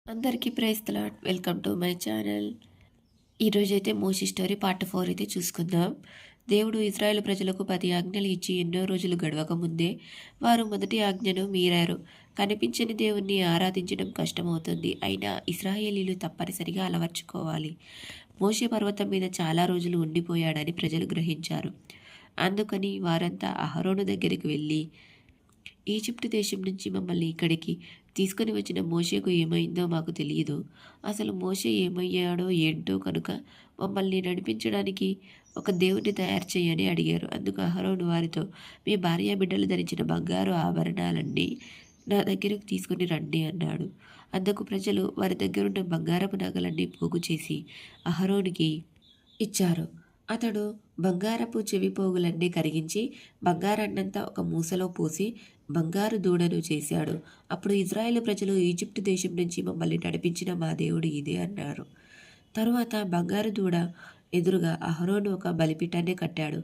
అందరికీ praise the lord. Welcome to my channel. ఈరోజైతే Moshe story part 4 అయితే చూసుకుందాం. దేవుడు ఇజ్రాయెల్ ప్రజలకు 10 ఆజ్ఞలు ఇచ్చి ఎన్నో రోజులు గడవక ముందే వారు మొదటి ఆజ్ఞను మీరారు. కనిపించని దేవుణ్ణి ఆరాధించడం కష్టమవుతుంది. అయినా ఇశ్రాయేలీలు తప్పనిసరిగా అలవర్చుకోవాలి. మోషే పర్వతం మీద చాలా రోజులు ఉండిపోయాడని ప్రజలు గ్రహించారు. అందుకని వారంతా అహరోను దగ్గరికి వెళ్ళి, ఈజిప్టు దేశం నుంచి మమ్మల్ని ఇక్కడికి తీసుకొని వచ్చిన మోషేకు ఏమైందో మాకు తెలియదు. అసలు మోషే ఏమయ్యాడో ఏంటో కనుక మమ్మల్ని నడిపించడానికి ఒక దేవుని తయారు చేయని అడిగారు. అందుకు అహరోను వారితో, మీ భార్య బిడ్డలు ధరించిన బంగారు ఆభరణాలన్నీ నా దగ్గరకు తీసుకుని రండి అన్నాడు. అందుకు ప్రజలు వారి దగ్గరున్న బంగారపు నగలన్నీ పోగు చేసి అహరోనుకి ఇచ్చారు. అతడు బంగారపు చెవిపోగులన్నీ కరిగించి బంగారాన్నంతా ఒక మూసలో పోసి బంగారు దూడను చేశాడు. అప్పుడు ఇజ్రాయేలు ప్రజలు, ఈజిప్టు దేశం నుంచి మమ్మల్ని నడిపించిన మా దేవుడు ఇదే అన్నారు. తరువాత బంగారు దూడ ఎదురుగా అహరోను ఒక బలిపీఠాన్ని కట్టాడు.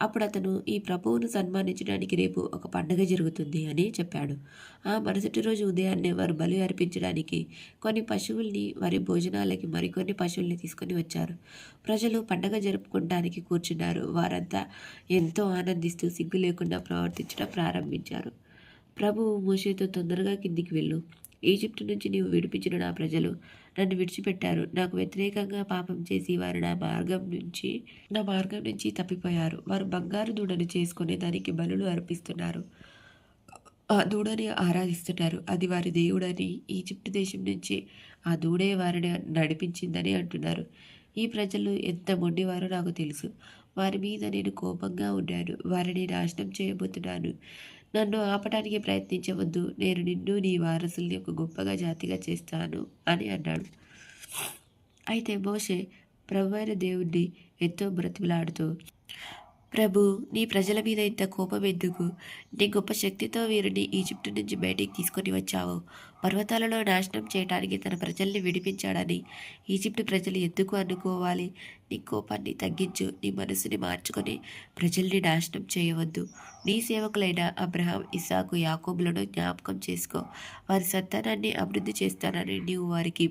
అప్పుడు అతను, ఈ ప్రభువును సన్మానించడానికి రేపు ఒక పండుగ జరుగుతుంది అని చెప్పాడు. ఆ మరుసటి రోజు ఉదయాన్నే వారు బలి అర్పించడానికి కొన్ని పశువుల్ని, వారి భోజనాలకి మరికొన్ని పశువుల్ని తీసుకొని వచ్చారు. ప్రజలు పండగ జరుపుకోవడానికి కూర్చున్నారు. వారంతా ఎంతో ఆనందిస్తూ సిగ్గు లేకుండా ప్రవర్తించడం ప్రారంభించారు. ప్రభువు మోషేతో, తొందరగా కిందికి వెళ్ళు. ఈజిప్టు నుంచి నీవు విడిపించిన నా ప్రజలు నన్ను విడిచిపెట్టారు. నాకు వ్యతిరేకంగా పాపం చేసి వారు నా మార్గం నుంచి తప్పిపోయారు. వారు బంగారు దూడను చేసుకుని దానికి బలులు అర్పిస్తున్నారు. ఆ దూడని ఆరాధిస్తున్నారు. అది వారి దేవుడని, ఈజిప్టు దేశం నుంచి ఆ దూడే వారిని నడిపించిందని అంటున్నారు. ఈ ప్రజలు ఎంత మొండివారో నాకు తెలుసు. వారి మీద నేను కోపంగా ఉన్నాను. వారిని నాశనం చేయబోతున్నాను. నన్ను ఆపడానికి ప్రయత్నించవద్దు. నేను నిన్ను, నీ వారసుల్ని ఒక గొప్పగా జాతిగా చేస్తాను అని అన్నాడు. అయితే మోషే ప్రభువైన దేవుణ్ణి ఎంతో బ్రతిమలాడుతూ, ప్రభు, నీ ప్రజల మీద ఇంత కోపం ఎందుకు? నీ గొప్ప శక్తితో వీరిని ఈజిప్టు నుంచి బయటికి తీసుకొని వచ్చావు. పర్వతాలలో నాశనం చేయడానికి తన ప్రజల్ని విడిపించాడని ఈజిప్టు ప్రజలు ఎందుకు అనుకోవాలి? నీ కోపాన్ని తగ్గించు. నీ మనసుని మార్చుకొని ప్రజల్ని నాశనం చేయవద్దు. నీ సేవకులైన అబ్రహాం, ఇస్సాకు, యాకోబులను జ్ఞాపకం చేసుకో. వారి సంతానాన్ని అభివృద్ధి చేస్తానని నీవు వారికి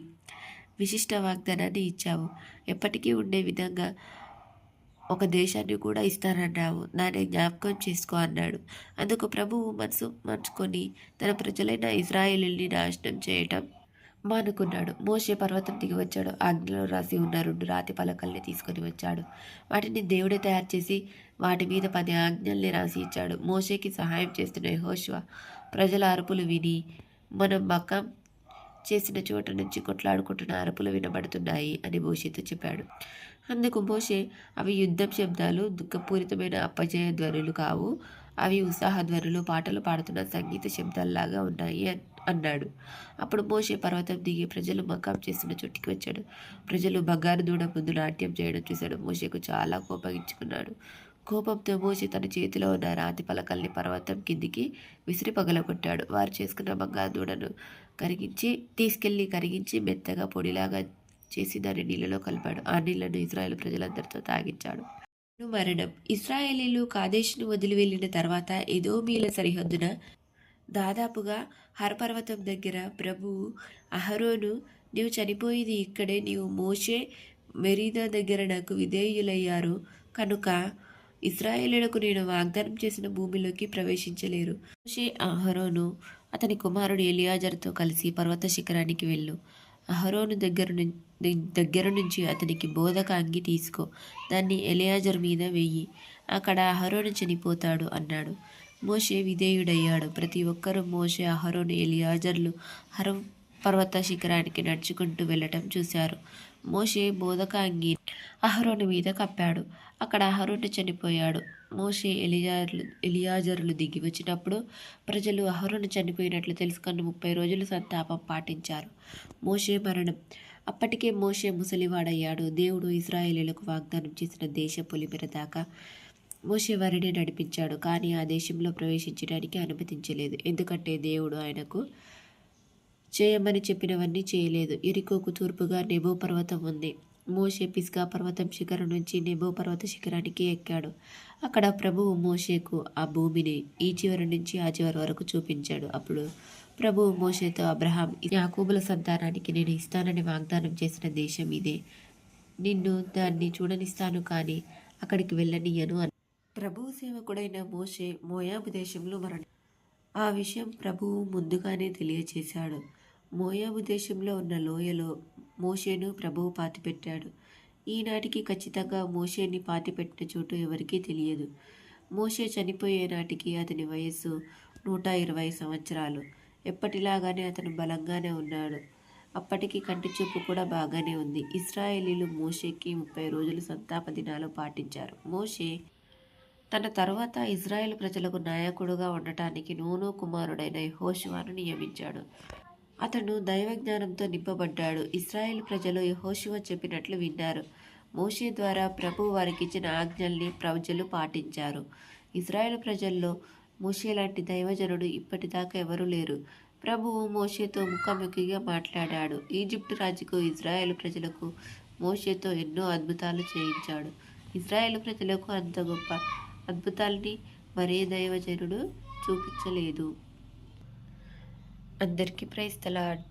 విశిష్ట వాగ్దానాన్ని ఇచ్చావు. ఎప్పటికీ ఉండే విధంగా ఒక దేశాన్ని కూడా ఇస్తానన్నావు. దాన్ని జ్ఞాపకం చేసుకో అన్నాడు. అందుకు ప్రభువు మనసు మార్చుకొని తన ప్రజలైన ఇజ్రాయేలీని నాశనం చేయటం మానుకున్నాడు. మోషే పర్వతం దిగి వచ్చాడు. ఆజ్ఞలో రాసి ఉన్న 2 రాతి పలకల్ని తీసుకొని వచ్చాడు. వాటిని దేవుడే తయారు చేసి వాటి మీద 10 ఆజ్ఞల్ని రాసి ఇచ్చాడు. మోషేకి సహాయం చేస్తున్న యెహోషువ ప్రజల అరుపులు విని, మనం మకాం చేసిన చోట నుంచి కొట్లాడుకుంటున్న అరుపులు వినబడుతున్నాయి అని మోషేతో చెప్పాడు. అందుకు మోషే, అవి యుద్ధం శబ్దాలు, దుఃఖపూరితమైన అపజయ ధ్వనులు కావు. అవి ఉత్సాహ ధ్వనులు, పాటలు పాడుతున్న సంగీత శబ్దాల్లాగా ఉన్నాయి అన్నాడు. అప్పుడు మోషే పర్వతం దిగి ప్రజలు మకాం చేస్తున్న చోటికి వచ్చాడు. ప్రజలు బంగారు దూడ ముందు నాట్యం చేయడం చూశాడు. మోషేకు చాలా కోపగించుకున్నాడు. కోపంతో మోషే తన చేతిలో ఉన్న రాతి పలకల్ని పర్వతం కిందికి విసిరి పగలగొట్టాడు. వారు చేసుకున్న బంగారు దూడను కరిగించి మెత్తగా పొడిలాగా చేసి దాన్ని నీళ్ళలో కలిపాడు. ఆ నీళ్లను ఇజ్రాయెల్ ప్రజలందరితో తాగించాడు. మరణం. ఇశ్రాయేలీలు కాదేశును వదిలి వెళ్ళిన తర్వాత ఎదోమీయుల సరిహద్దున దాదాపుగా హర్ పర్వతం దగ్గర ప్రభువు అహరోను, నీవు చనిపోయింది ఇక్కడే. నీవు మోషే, మెరీదా దగ్గర నాకు విధేయులయ్యారు కనుక ఇశ్రాయేలీయులకు నేను వాగ్దానం చేసిన భూమిలోకి ప్రవేశించలేరు. మోషే, అహరోను అతని కుమారుడు ఎలియాజరుతో కలిసి పర్వత శిఖరానికి వెళ్ళు. అహరోను దగ్గర నుంచి అతనికి బోధక అంగి తీసుకో. దాన్ని ఎలియాజరు మీద వెయ్యి. అక్కడ అహరోను చనిపోతాడు అన్నాడు. మోషే విధేయుడయ్యాడు. ప్రతి ఒక్కరూ మోషే, అహరోను, ఎలియాజర్లు హర్ పర్వత శిఖరానికి నడుచుకుంటూ వెళ్ళటం చూశారు. మోషే బోధక అంగి అహరోను మీద కప్పాడు. అక్కడ అహరోను చనిపోయాడు. మోషే, ఎలియాజరులు దిగి వచ్చినప్పుడు ప్రజలు అహరోను చనిపోయినట్లు తెలుసుకొని 30 రోజులు సంతాపం పాటించారు. మోషే మరణం. అప్పటికే మోషే ముసలివాడయ్యాడు. దేవుడు ఇశ్రాయేలీయులకు వాగ్దానం చేసిన దేశ పొలిమేర దాకా మోషే వారిని నడిపించాడు. కానీ ఆ దేశంలో ప్రవేశించడానికి అనుమతించలేదు. ఎందుకంటే దేవుడు ఆయనకు చేయమని చెప్పినవన్నీ చేయలేదు. ఎరికోకు తూర్పుగా నెబో పర్వతం ఉంది. మోషే పిస్గా పర్వతం శిఖరం నుంచి నెబో పర్వత శిఖరానికి ఎక్కాడు. అక్కడ ప్రభువు మోషేకు ఆ భూమిని ఈ చివరి నుంచి ఆ చివరి వరకు చూపించాడు. అప్పుడు ప్రభువు మోషేతో, అబ్రహాం యాకోబుల సంతానానికి నేను ఇస్తానని వాగ్దానం చేసిన దేశం ఇదే, నిన్ను దాన్ని చూడనిస్తాను కానీ అక్కడికి వెళ్ళనీయను అని. ప్రభువు సేవకుడైన మోషే మోయాబు దేశంలో ఆ విషయం ప్రభువు ముందుగానే తెలియచేశాడు. మోయాబు దేశంలో ఉన్న లోయలో మోషేను ప్రభువు పాతిపెట్టాడు. ఈనాటికి ఖచ్చితంగా మోషేని పాతిపెట్టిన చోటు ఎవరికీ తెలియదు. మోషే చనిపోయే నాటికి అతని వయస్సు 120 సంవత్సరాలు. ఎప్పటిలాగానే అతను బలంగానే ఉన్నాడు. అప్పటికి కంటి చూపు కూడా బాగానే ఉంది. ఇశ్రాయేలీలు మోషేకి 30 రోజులు సంతాప దినాలు పాటించారు. మోషే తన తరువాత ఇజ్రాయెల్ ప్రజలకు నాయకుడుగా ఉండటానికి నూను కుమారుడైన యెహోషువను నియమించాడు. అతను దైవజ్ఞానంతో నింపబడ్డాడు. ఇశ్రాయేల్ ప్రజలు యెహోషువ చెప్పినట్లు విన్నారు. మోషే ద్వారా ప్రభు వారికిచ్చిన ఆజ్ఞల్ని ప్రజలు పాటించారు. ఇజ్రాయెల్ ప్రజల్లో మోషే లాంటి దైవజనుడు ఇప్పటిదాకా ఎవరూ లేరు. ప్రభువు మోషేతో ముఖాముఖిగా మాట్లాడాడు. ఈజిప్టు రాజుకు ఇజ్రాయెల్ ప్రజలకు మోషేతో ఎన్నో అద్భుతాలు చేయించాడు. ఇజ్రాయెల్ ప్రజలకు అంత గొప్ప అద్భుతాల్ని మరే దైవజనుడు చూపించలేదు. అందరికీ ప్రైజ్ ది లార్డ్.